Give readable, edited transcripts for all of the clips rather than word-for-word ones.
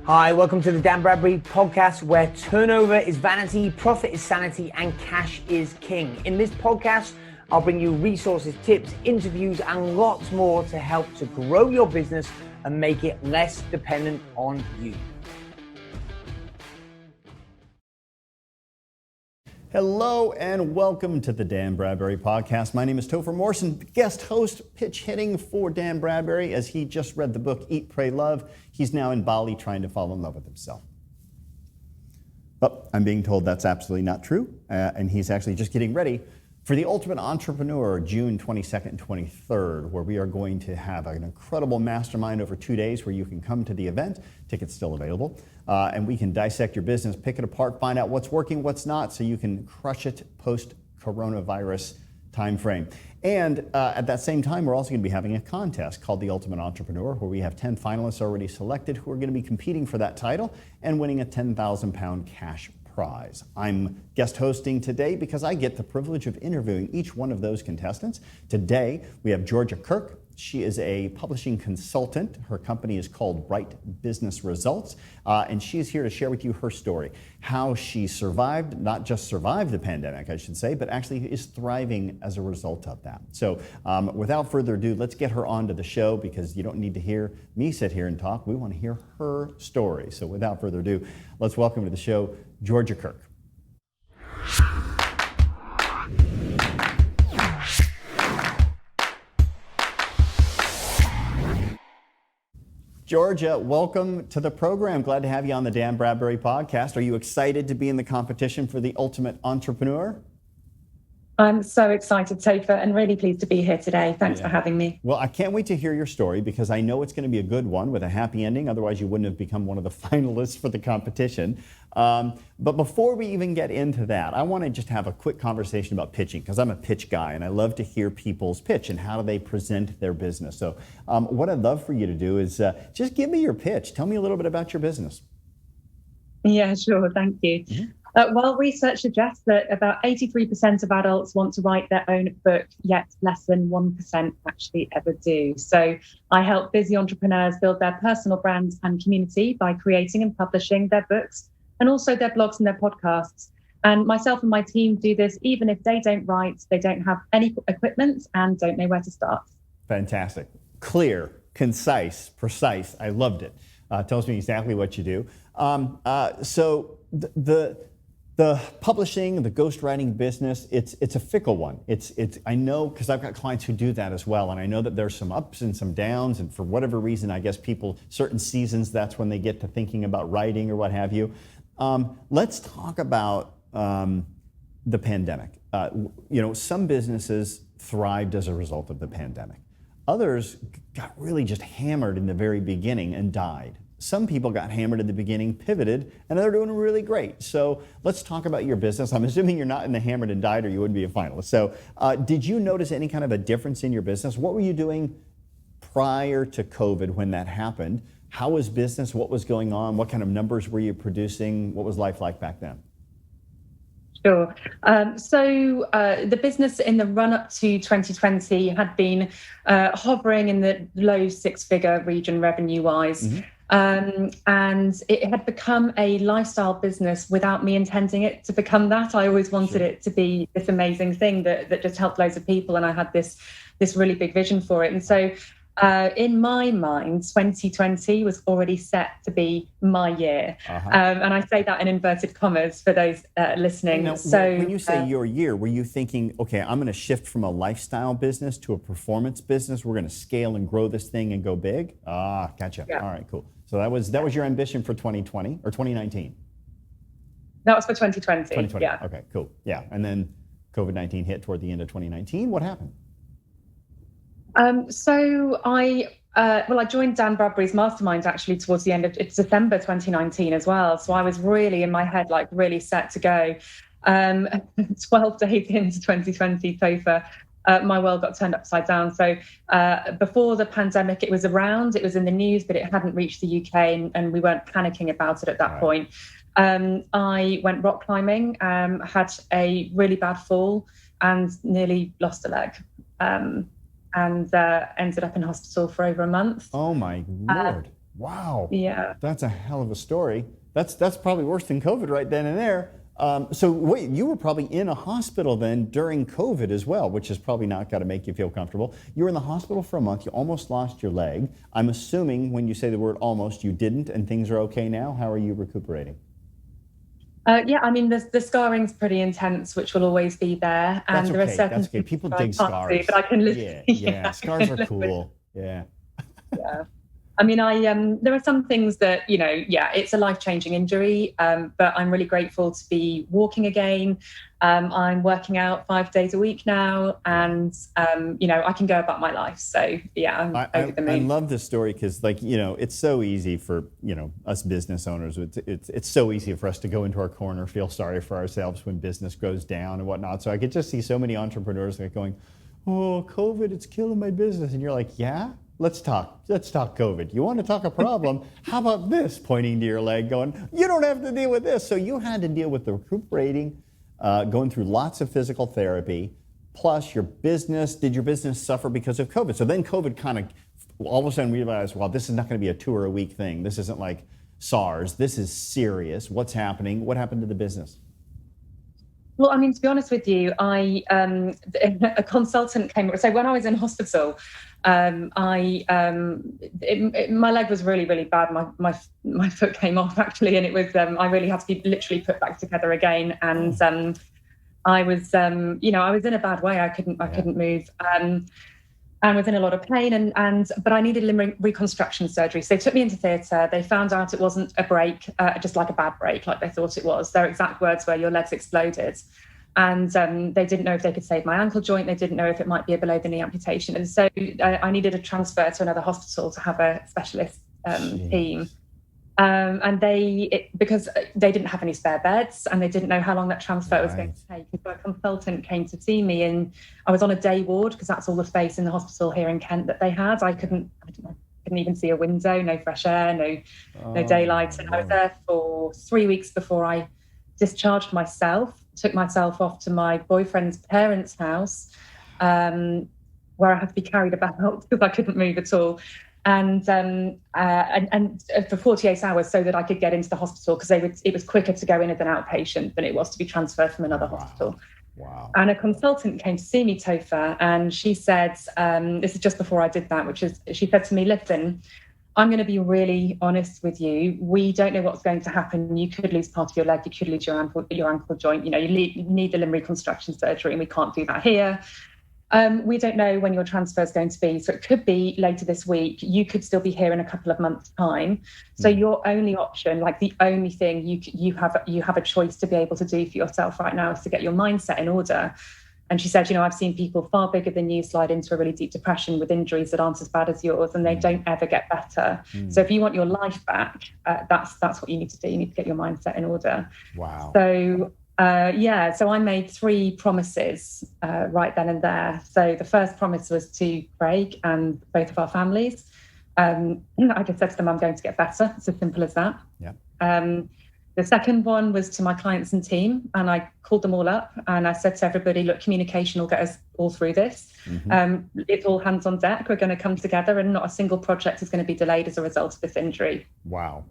Hi, welcome to the Dan Bradbury podcast, where turnover is vanity, profit is sanity, and cash is king. In this podcast, I'll bring you resources, tips, interviews, and lots more to help to grow your business and make it less dependent on you. Hello and welcome to the Dan Bradbury podcast. My name is Topher Morrison, guest host, pitch hitting for Dan Bradbury as he just read the book, Eat, Pray, Love. He's now in Bali trying to fall in love with himself. But I'm being told that's absolutely not true, and he's actually just getting ready for the Ultimate Entrepreneur, June 22nd and 23rd, where we are going to have an incredible mastermind over 2 days where you can come to the event. Tickets still available. And we can dissect your business, pick it apart, find out what's working, what's not, so you can crush it post-coronavirus timeframe. And at that same time, we're also going to be having a contest called the Ultimate Entrepreneur, where we have 10 finalists already selected who are going to be competing for that title and winning a 10,000 pound cash prize. I'm guest hosting today because I get the privilege of interviewing each one of those contestants. Today, we have Georgia Kirke. She is a publishing consultant. Her company is called Right Business Results, and she is here to share with you her story, how she survived, not just survived the pandemic, I should say, but actually is thriving as a result of that. So without further ado, let's get her onto the show, because you don't need to hear me sit here and talk. We want to hear her story. So without further ado, let's welcome to the show, Georgia Kirke. Georgia, welcome to the program. Glad to have you on the Dan Bradbury podcast. Are you excited to be in the competition for the Ultimate Entrepreneur? I'm so excited, Topher, and really pleased to be here today. Thanks for having me. Well, I can't wait to hear your story, because I know it's going to be a good one with a happy ending. Otherwise, you wouldn't have become one of the finalists for the competition. But before we even get into that, I want to just have a quick conversation about pitching, because I'm a pitch guy and I love to hear people's pitch and how do they present their business. So what I'd love for you to do is just give me your pitch. Tell me a little bit about your business. Yeah, sure. Thank you. Mm-hmm. Well, research suggests that about 83% of adults want to write their own book, yet less than 1% actually ever do. So I help busy entrepreneurs build their personal brands and community by creating and publishing their books, and also their blogs and their podcasts. And myself and my team do this even if they don't write, they don't have any equipment, and don't know where to start. Fantastic. Clear, concise, precise. I loved it. Tells me exactly what you do. So the publishing, the ghostwriting business, it's a fickle one. It's I know, because I've got clients who do that as well, and I know that there's some ups and some downs, and for whatever reason, I guess people, certain seasons, that's when they get to thinking about writing or what have you. Let's talk about the pandemic. Some businesses thrived as a result of the pandemic. Others got really just hammered in the very beginning and died. Some people got hammered in the beginning, pivoted, and they're doing really great. So let's talk about your business. I'm assuming you're not in the hammered and died, or you wouldn't be a finalist. So did you notice any kind of a difference in your business? What were you doing prior to COVID when that happened? How was business? What was going on? What kind of numbers were you producing? What was life like back then? Sure. So the business in the run-up to 2020 had been hovering in the low six-figure region revenue-wise. Mm-hmm. And it had become a lifestyle business without me intending it to become that. I always wanted it to be this amazing thing that just helped loads of people, and I had this really big vision for it. And so in my mind, 2020 was already set to be my year. Uh-huh. And I say that in inverted commas for those listening. Now, so when you say your year, were you thinking, okay, I'm going to shift from a lifestyle business to a performance business? We're going to scale and grow this thing and go big? Ah, gotcha. Yeah. All right, cool. So that was your ambition for 2020 or 2019? That was for 2020. 2020. Yeah. Okay, cool. Yeah. And then COVID-19 hit toward the end of 2019. What happened? So I joined Dan Bradbury's mastermind actually towards the end of December 2019 as well. So I was really in my head, like really set to go. 12 days into 2020, Topher, my world got turned upside down. So before the pandemic, it was around, it was in the news, but it hadn't reached the UK, and we weren't panicking about it at that point. I went rock climbing, had a really bad fall and nearly lost a leg. And ended up in hospital for over a month. Oh my Lord. Wow. Yeah. That's a hell of a story. That's probably worse than COVID right then and there. So wait, you were probably in a hospital then during COVID as well, which has probably not got to make you feel comfortable. You were in the hospital for a month. You almost lost your leg. I'm assuming when you say the word almost, you didn't, and things are okay now. How are you recuperating? Yeah, I mean, the scarring's pretty intense, which will always be there. And That's there okay. are certain That's okay. People dig I can't scars. do, but I can live. Yeah. Scars are cool. Yeah. Yeah. I mean, there are some things that, it's a life-changing injury, but I'm really grateful to be walking again. I'm working out 5 days a week now, and, I can go about my life. So, yeah, I'm over the moon. I love this story because, it's so easy for, us business owners. It's so easy for us to go into our corner, feel sorry for ourselves when business goes down and whatnot. So I could just see so many entrepreneurs going, oh, COVID, it's killing my business. And you're like, yeah? Let's talk COVID. You want to talk a problem? How about this? Pointing to your leg going, you don't have to deal with this. So you had to deal with the recuperating, going through lots of physical therapy, plus your business. Did your business suffer because of COVID? So then COVID kind of, all of a sudden we realized, well, this is not going to be a 2-a-week thing. This isn't like SARS. This is serious. What's happening? What happened to the business? Well, I mean, to be honest with you, a consultant came. So when I was in hospital, my leg was really, really bad. My foot came off actually, and it was I really had to be literally put back together again. And I was I was in a bad way. I couldn't move. And was in a lot of pain, but I needed limb reconstruction surgery. So they took me into theatre. They found out it wasn't a break, just like a bad break, like they thought it was. Their exact words were, your leg's exploded. And they didn't know if they could save my ankle joint. They didn't know if it might be a below the knee amputation. And so I needed a transfer to another hospital to have a specialist team. And because they didn't have any spare beds and they didn't know how long that transfer was going to take. And so a consultant came to see me, and I was on a day ward because that's all the space in the hospital here in Kent that they had. I couldn't even see a window, no fresh air, no daylight. And I was there for 3 weeks before I discharged myself, took myself off to my boyfriend's parents' house, where I had to be carried about because I couldn't move at all. And for 48 hours so that I could get into the hospital, because it was quicker to go in as an outpatient than it was to be transferred from another hospital. Wow. And a consultant came to see me, Topher, and she said, this is just before I did that, she said to me, listen, I'm going to be really honest with you. We don't know what's going to happen. You could lose part of your leg. You could lose your ankle joint. You need the limb reconstruction surgery, and we can't do that here. We don't know when your transfer is going to be. So it could be later this week. You could still be here in a couple of months' time. So your only option, like the only thing you have a choice to be able to do for yourself right now, is to get your mindset in order. And she said, I've seen people far bigger than you slide into a really deep depression with injuries that aren't as bad as yours, and they don't ever get better. So if you want your life back, that's what you need to do. You need to get your mindset in order. Wow. So so I made 3 promises right then and there. So the first promise was to Craig and both of our families. I just said to them, I'm going to get better. It's as simple as that. Yeah. The second one was to my clients and team, and I called them all up and I said to everybody, look, communication will get us all through this. It's all hands on deck. We're going to come together, and not a single project is going to be delayed as a result of this injury. Wow.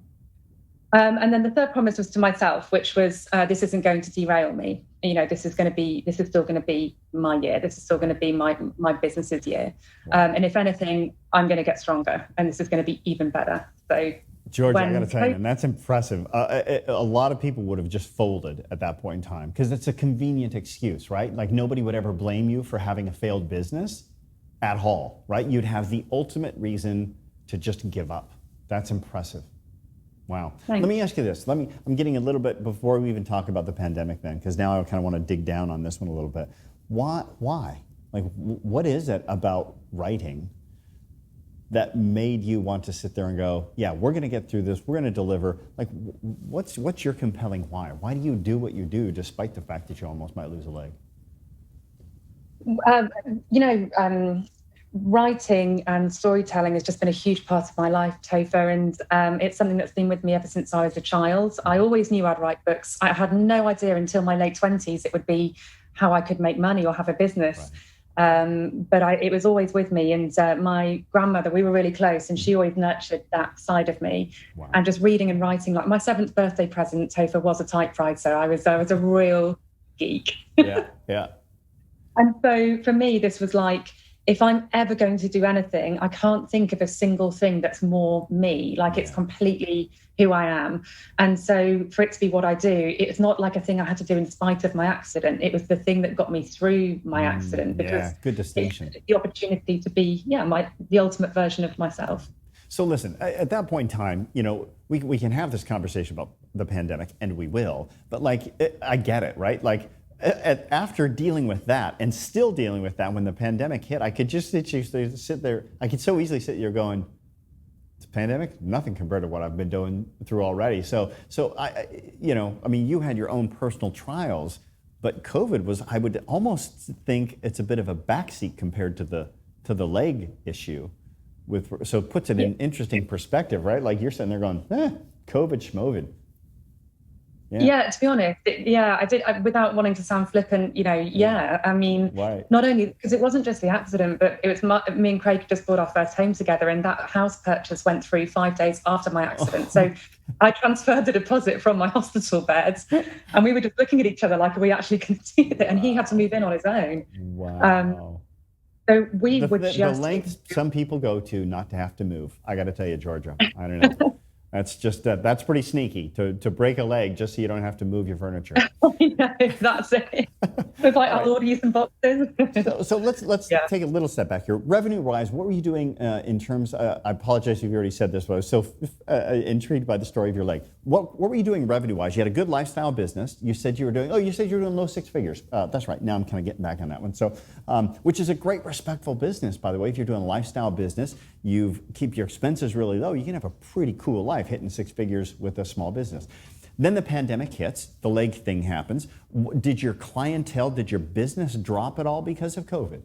And then the third promise was to myself, which was this isn't going to derail me. This is still going to be my year. This is still going to be my business's year. And if anything, I'm going to get stronger, and this is going to be even better. So, Georgia, I got to tell you, and that's impressive. A lot of people would have just folded at that point in time because it's a convenient excuse, right? Like nobody would ever blame you for having a failed business at all, right? You'd have the ultimate reason to just give up. That's impressive. Wow. Thanks. Let me ask you this. I'm getting a little bit before we even talk about the pandemic then, because now I kind of want to dig down on this one a little bit. Why? Like, what is it about writing that made you want to sit there and go, yeah, we're going to get through this. We're going to deliver. Like, what's your compelling why? Why do you do what you do despite the fact that you almost might lose a leg? Writing and storytelling has just been a huge part of my life, Topher, and it's something that's been with me ever since I was a child. I always knew I'd write books. I had no idea until my late 20s it would be how I could make money or have a business. It was always with me. And my grandmother, we were really close, and she always nurtured that side of me. Wow. And just reading and writing, like my 7th birthday present, Topher, was a typewriter. I was a real geek. Yeah, yeah. And so for me, this was like, if I'm ever going to do anything, I can't think of a single thing that's more me. Like it's completely who I am. And so for it to be what I do, it's not like a thing I had to do in spite of my accident. It was the thing that got me through my accident, because good distinction. the opportunity to be, the ultimate version of myself. So listen, at that point in time, we can have this conversation about the pandemic, and we will, but I get it, right? Like, after dealing with that and still dealing with that when the pandemic hit, I could just sit there. I could so easily sit here going, "It's a pandemic, nothing compared to what I've been going through already." So you had your own personal trials, but COVID was, I would almost think it's a bit of a backseat compared to the leg issue. So it puts it in interesting perspective, right? Like you're sitting there going, COVID schmovid. Yeah, to be honest, I did, without wanting to sound flippant, I mean, right. Not only because it wasn't just the accident, but it was me and Craig just bought our first home together, and that house purchase went through 5 days after my accident. So I transferred the deposit from my hospital bed, and we were just looking at each other like, are we actually going to do it? And he had to move in on his own. Wow. So we would just... The lengths some people go to not to have to move. I got to tell you, Georgia, I don't know. That's just that's pretty sneaky to break a leg just so you don't have to move your furniture. That's it. It's like, I'll order you some boxes. so let's take a little step back here. Revenue-wise, what were you doing in terms? I apologize if you already said this, but I was so intrigued by the story of your leg. What were you doing revenue-wise? You had a good lifestyle business. You said you were doing low 6 figures. That's right. Now I'm kind of getting back on that one. So, which is a great, respectful business, by the way. If you're doing a lifestyle business, you keep your expenses really low. You can have a pretty cool life hitting 6 figures with a small business. Then the pandemic hits, the leg thing happens. Did your clientele, did your business drop at all because of COVID?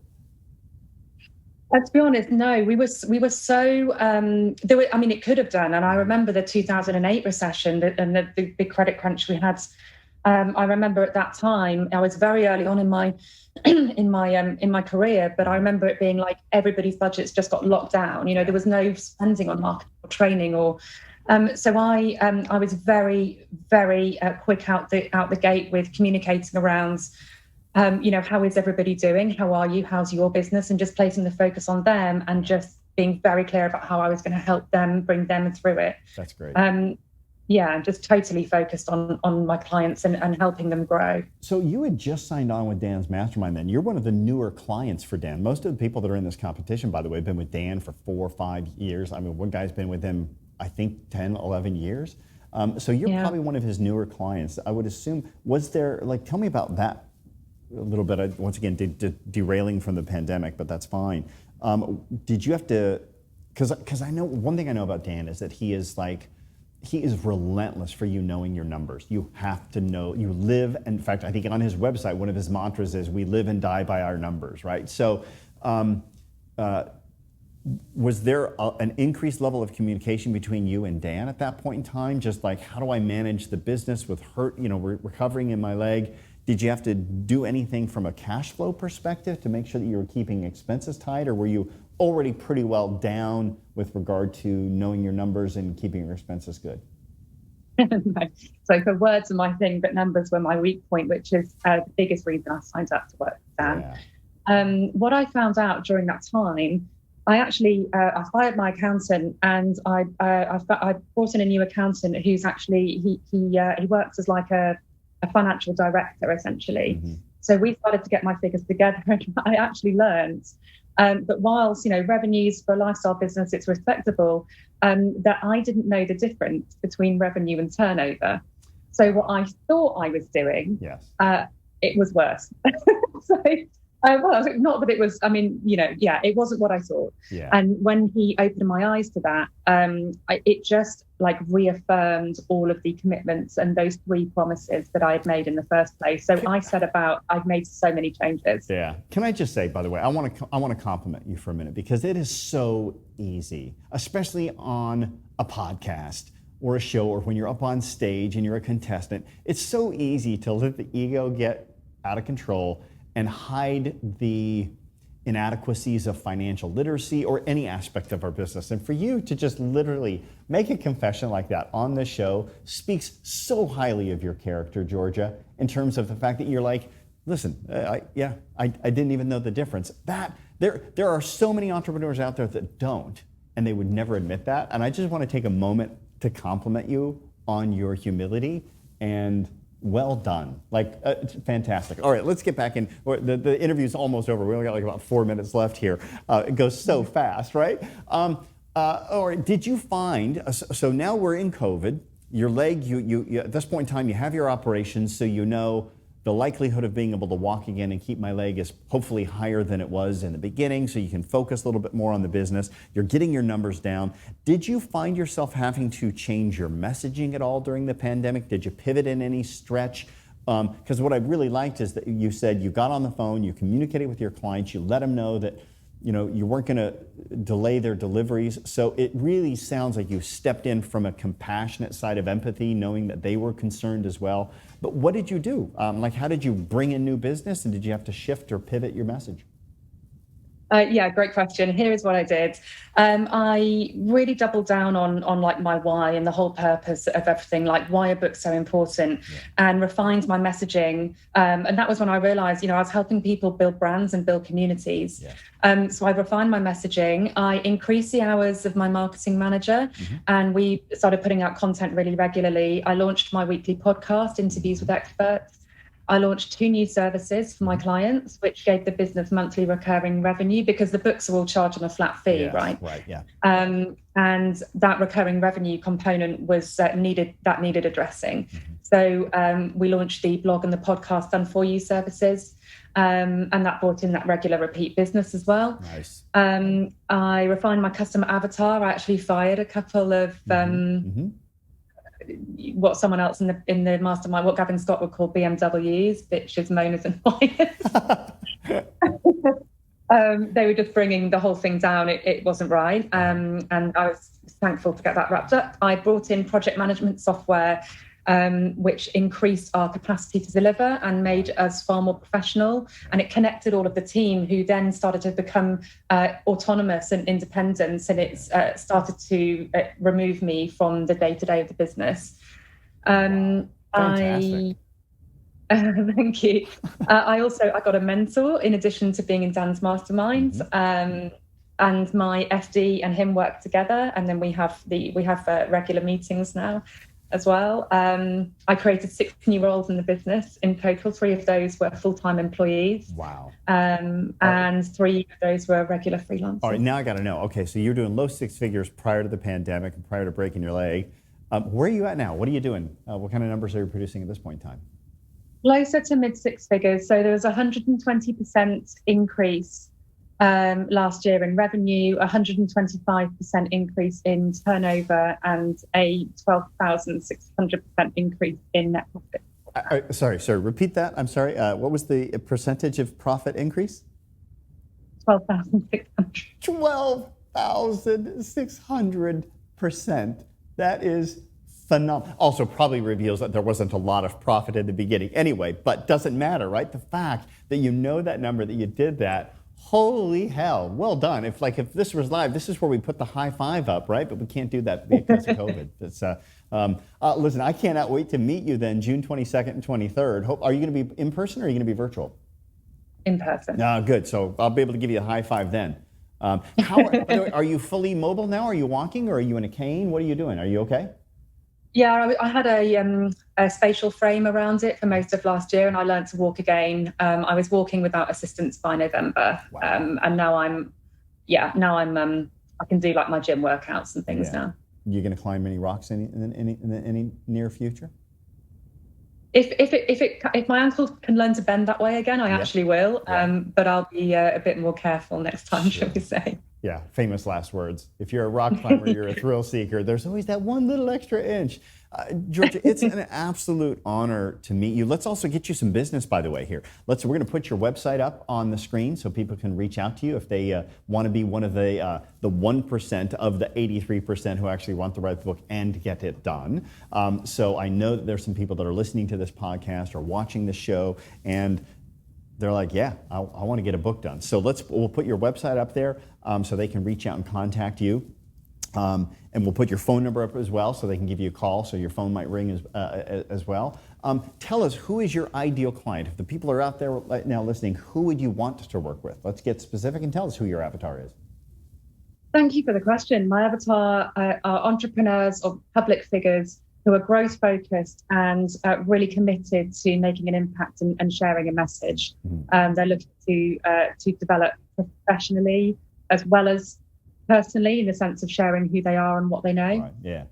To be honest, no. We were so it could have done. And I remember the 2008 recession and the big credit crunch we had. I remember at that time, I was very early on in my in my career, but I remember it being like everybody's budgets just got locked down. There was no spending on marketing or training or. So I was very, very quick out the gate with communicating around, how is everybody doing? How are you? How's your business? And just placing the focus on them and just being very clear about how I was going to help them, bring them through it. That's great. Just totally focused on my clients and helping them grow. So you had just signed on with Dan's mastermind then. You're one of the newer clients for Dan. Most of the people that are in this competition, by the way, have been with Dan for 4 or 5 years. I mean, one guy's been with him, I think 10, 11 years. So you're probably one of his newer clients. I would assume, was there, tell me about that a little bit. Once again, derailing from the pandemic, but that's fine. Did you have to, because I know, one thing I know about Dan is that he is relentless for you knowing your numbers. You have to know, you live, in fact, I think on his website, one of his mantras is, we live and die by our numbers, right? So, was there an increased level of communication between you and Dan at that point in time? Just like, how do I manage the business with recovering in my leg? Did you have to do anything from a cash flow perspective to make sure that you were keeping expenses tight, or were you already pretty well down with regard to knowing your numbers and keeping your expenses good? No. So for words are my thing, but numbers were my weak point, which is the biggest reason I signed up to work with Dan. Yeah. What I found out during that time, I actually I fired my accountant, and I brought in a new accountant who's actually he works as like a financial director essentially. Mm-hmm. So we started to get my figures together, and I actually learned that whilst revenues for a lifestyle business, it's respectable, that I didn't know the difference between revenue and turnover. So what I thought I was doing, it was worse. So. Not that it was, it wasn't what I thought. Yeah. And when he opened my eyes to that, it just reaffirmed all of the commitments and those 3 promises that I had made in the first place. So I've made so many changes. Yeah. Can I just say, by the way, I want to compliment you for a minute, because it is so easy, especially on a podcast or a show, or when you're up on stage and you're a contestant. It's so easy to let the ego get out of control and hide the inadequacies of financial literacy or any aspect of our business. And for you to just literally make a confession like that on the show speaks so highly of your character, Georgia, in terms of the fact that you're like, listen, I didn't even know the difference. There are so many entrepreneurs out there that don't, and they would never admit that. And I just want to take a moment to compliment you on your humility, and well done. It's fantastic. All right, let's get back in. The interview's almost over. We only got like about 4 minutes left here. It goes so fast, right? All right, did you find, so now we're in COVID, your leg, you at this point in time, you have your operations, so you know the likelihood of being able to walk again and keep my leg is hopefully higher than it was in the beginning, so you can focus a little bit more on the business. You're getting your numbers down. Did you find yourself having to change your messaging at all during the pandemic? Did you pivot in any stretch? Because what I really liked is that you said you got on the phone, you communicated with your clients, you let them know that you weren't going to delay their deliveries. So it really sounds like you stepped in from a compassionate side of empathy, knowing that they were concerned as well. But what did you do? How did you bring in new business, and did you have to shift or pivot your message? Yeah, great question. Here is what I did. I really doubled down on like my why and the whole purpose of everything, like why are books so important, and refined my messaging. And that was when I realized, I was helping people build brands and build communities. So I refined my messaging. I increased the hours of my marketing manager, and we started putting out content really regularly. I launched my weekly podcast, Interviews with Experts. I launched 2 new services for my clients, which gave the business monthly recurring revenue, because the books are all charged on a flat fee, right? Right, yeah. And that recurring revenue component was needed addressing. So we launched the blog and the podcast Done For You services, and that brought in that regular repeat business as well. Nice. I refined my customer avatar. I actually fired a couple of what someone else in the mastermind, what Gavin Scott would call BMWs, bitches, moaners, and whiners. They were just bringing the whole thing down. It wasn't right. And I was thankful to get that wrapped up. I brought in project management software, which increased our capacity to deliver and made us far more professional. And it connected all of the team, who then started to become autonomous and independent. And it started to remove me from the day-to-day of the business. Fantastic. Thank you. I got a mentor in addition to being in Dan's mastermind. And my FD and him work together. And then we have regular meetings now as well. I created 6 new roles in the business. In total, 3 of those were full-time employees. Wow. And 3 of those were regular freelancers. All right, now I got to know. Okay, so you're doing low 6 figures prior to the pandemic and prior to breaking your leg. Where are you at now? What are you doing? What kind of numbers are you producing at this point in time? Closer to mid 6 figures. So there was a 120% increase last year in revenue, 125% increase in turnover, and a 12,600% increase in net profit. Sorry, repeat that. I'm sorry. What was the percentage of profit increase? 12,600. 12,600%. That is phenomenal. Also probably reveals that there wasn't a lot of profit in the beginning anyway, but doesn't matter, right? The fact that you know that number, that you did that, holy hell, well done. If this was live, this is where we put the high five up, right? But we can't do that because of COVID. Listen, I cannot wait to meet you then, June 22nd and 23rd. Are you going to be in person or are you going to be virtual? In person. Good. So I'll be able to give you a high five then. Are you fully mobile now? Are you walking or are you in a cane? What are you doing? Are you okay? Yeah, I had a spatial frame around it for most of last year, and I learned to walk again. I was walking without assistance by November. Wow. And now I can do like my gym workouts and things now. You going to climb any rocks in any near future? If my ankle can learn to bend that way again, I actually will. But I'll be a bit more careful next time, shall we say? Yeah, famous last words. If you're a rock climber, you're a thrill seeker. There's always that one little extra inch. Georgia, it's an absolute honor to meet you. Let's also get you some business, by the way, here. We're going to put your website up on the screen so people can reach out to you if they want to be one of the 1% of the 83% who actually want to write the book and get it done. So I know that there's some people that are listening to this podcast or watching the show, and they're like, yeah, I want to get a book done. So we'll put your website up there so they can reach out and contact you. And we'll put your phone number up as well so they can give you a call, so your phone might ring as well. Tell us, who is your ideal client? If the people are out there right now listening, who would you want to work with? Let's get specific and tell us who your avatar is. Thank you for the question. My avatar are entrepreneurs or public figures who are growth focused and really committed to making an impact and sharing a message. They're looking to develop professionally as well as personally, in the sense of sharing who they are and what they know. Right.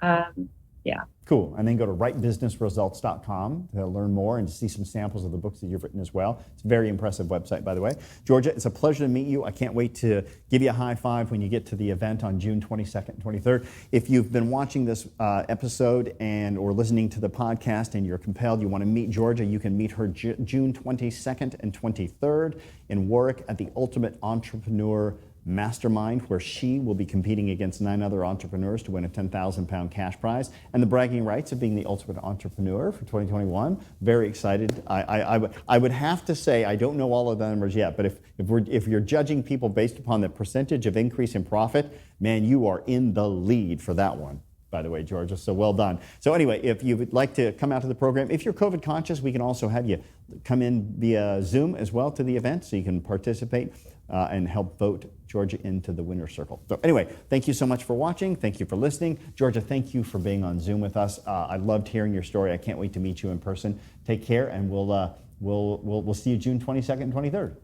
Yeah. Cool. And then go to writebusinessresults.com to learn more and to see some samples of the books that you've written as well. It's a very impressive website, by the way. Georgia, it's a pleasure to meet you. I can't wait to give you a high five when you get to the event on June 22nd and 23rd. If you've been watching this episode or listening to the podcast and you're compelled, you want to meet Georgia, you can meet her June 22nd and 23rd in Warwick at the Ultimate Entrepreneur Mastermind, where she will be competing against 9 other entrepreneurs to win a £10,000 cash prize and the bragging rights of being the ultimate entrepreneur for 2021. Very excited. I would have to say, I don't know all of the numbers yet, but if you're judging people based upon the percentage of increase in profit, man, you are in the lead for that one, by the way, Georgia, so well done. So anyway, if you would like to come out to the program, if you're COVID conscious, we can also have you come in via Zoom as well to the event so you can participate and help vote Georgia into the winner's circle. So anyway, thank you so much for watching. Thank you for listening. Georgia, thank you for being on Zoom with us. I loved hearing your story. I can't wait to meet you in person. Take care, and we'll see you June 22nd and 23rd.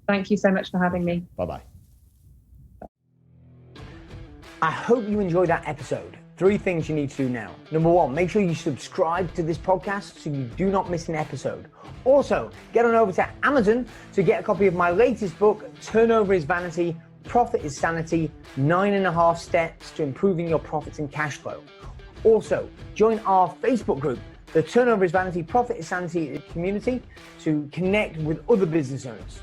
Thank you so much for having me. Bye-bye. I hope you enjoyed that episode. 3 things you need to do now. Number 1, make sure you subscribe to this podcast so you do not miss an episode. Also, get on over to Amazon to get a copy of my latest book, Turnover is Vanity, Profit is Sanity, 9.5 Steps to Improving Your Profits and Cash Flow. Also, join our Facebook group, the Turnover is Vanity, Profit is Sanity community, to connect with other business owners.